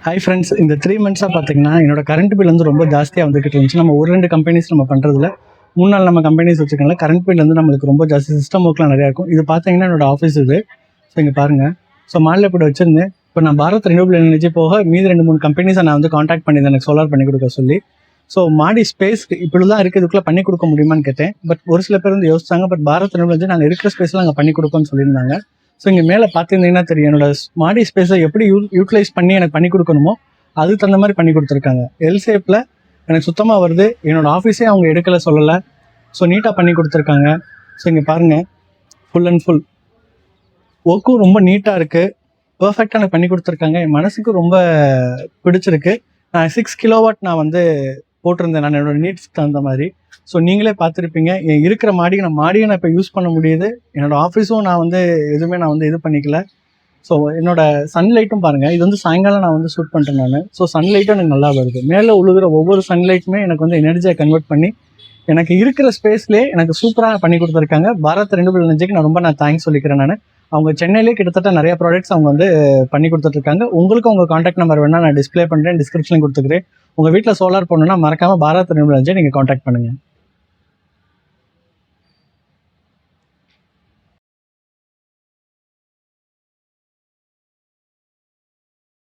Hi friends, இந்த 3 மந்த்ஸாக பார்த்தீங்கன்னா என்னோட கரண்ட் பில் வந்து ரொம்ப ஜாஸ்தியாக வந்துக்கிட்டு இருந்துச்சு. நம்ம ஒரு 2 கம்பெனிஸ் நம்ம பண்ணுறதுல 3 நாள் நம்ம கம்பெனிஸ் வச்சுக்கல. கரண்ட் பில் வந்து நம்மளுக்கு ரொம்ப ஜாஸ்தி, சிஸ்டம் ஒர்க்லாம் நிறையா இருக்கும். இது பார்த்தீங்கன்னா என்னோட ஆஃபீஸ் இது. ஸோ இங்கே பாருங்கள். ஸோ மாலில் இப்படி வச்சுருந்தேன். இப்போ நான் பாரத் ரெனியூவபிள் எனர்ஜி போக மீதி 2-3 கம்பெனிஸை நான் வந்து காண்டாக்ட் பண்ணியிருந்தேன் எனக்கு சோலார் பண்ணி கொடுக்க சொல்லி. ஸோ மாடி ஸ்பேஸ் இப்படி தான் இருக்குது, இதுக்குள்ளே பண்ணி கொடுக்க முடியுமான்னு கேட்டேன். பட் ஒரு சில பேர் வந்து யோசிச்சாங்க. பட் பாரத் ரெனியூவபிள் வந்து நாங்கள் இருக்கிற ஸ்பேஸில் நாங்கள் பண்ணி கொடுப்போம்னு சொல்லியிருந்தாங்க. ஸோ இங்கே மேலே பார்த்துருந்தீங்கன்னா தெரியும், என்னோட மாடி ஸ்பேஸை எப்படி யூட்டிலைஸ் பண்ணி எனக்கு பண்ணி கொடுக்கணுமோ அதுக்கு தகுந்த மாதிரி பண்ணி கொடுத்துருக்காங்க. எல் ஷேப்பில் எனக்கு சுத்தமாக வருது. என்னோடய ஆஃபீஸே அவங்க எடுக்கலை, சொல்லலை. ஸோ நீட்டாக பண்ணி கொடுத்துருக்காங்க. ஸோ இங்கே பாருங்கள், ஃபுல் அண்ட் ஃபுல் ஒர்க்கும் ரொம்ப நீட்டாக இருக்குது. பர்ஃபெக்டாக எனக்கு பண்ணி கொடுத்துருக்காங்க. என் மனசுக்கு ரொம்ப பிடிச்சிருக்கு. நான் 6 கிலோவாட் நான் வந்து போட்டிருந்தேன், நான் என்னோடய நீட்ஸ்க்கு தகுந்த மாதிரி. ஸோ நீங்களே பார்த்துருப்பீங்க, என் இருக்கிற மாடியை நான் இப்போ யூஸ் பண்ண முடியுது. என்னோடய ஆஃபீஸும் நான் வந்து எதுவுமே நான் வந்து இது பண்ணிக்கல. ஸோ என்னோட சன்லைட்டும் பாருங்கள், இது வந்து சாயங்காலம் நான் வந்து ஷூட் பண்ணுறேன் நான். ஸோ சன்லைட்டும் எனக்கு நல்லா வருது. மேலே உழுகிற ஒவ்வொரு சன்லைட்டுமே எனக்கு வந்து எனர்ஜியை கன்வெர்ட் பண்ணி எனக்கு இருக்கிற ஸ்பேஸ்லேயே எனக்கு சூப்பராக பண்ணி கொடுத்துருக்காங்க. பாரத் ரெனியூவபிள் எனர்ஜிக்கு நான் தேங்க்ஸ் சொல்லிக்கிறேன். நான் அவங்க சென்னையிலே கிட்டத்தட்ட நிறைய ப்ராடக்ட்ஸ் அவங்க வந்து பண்ணி கொடுத்துட்ருக்காங்க. உங்களுக்கும் உங்கள் காண்டாக்ட் நம்பர் வேணால் நான் டிஸ்பிளே பண்ணுறேன், டிஸ்கிரிப்ஷன் கொடுத்துக்கிறேன். உங்கள் வீட்டில் சோலார் போடணுன்னா மறக்காமல் பாரத் ரெனியூவபிள் எனர்ஜியை நீங்கள் காண்டாக்ட் பண்ணுங்கள்.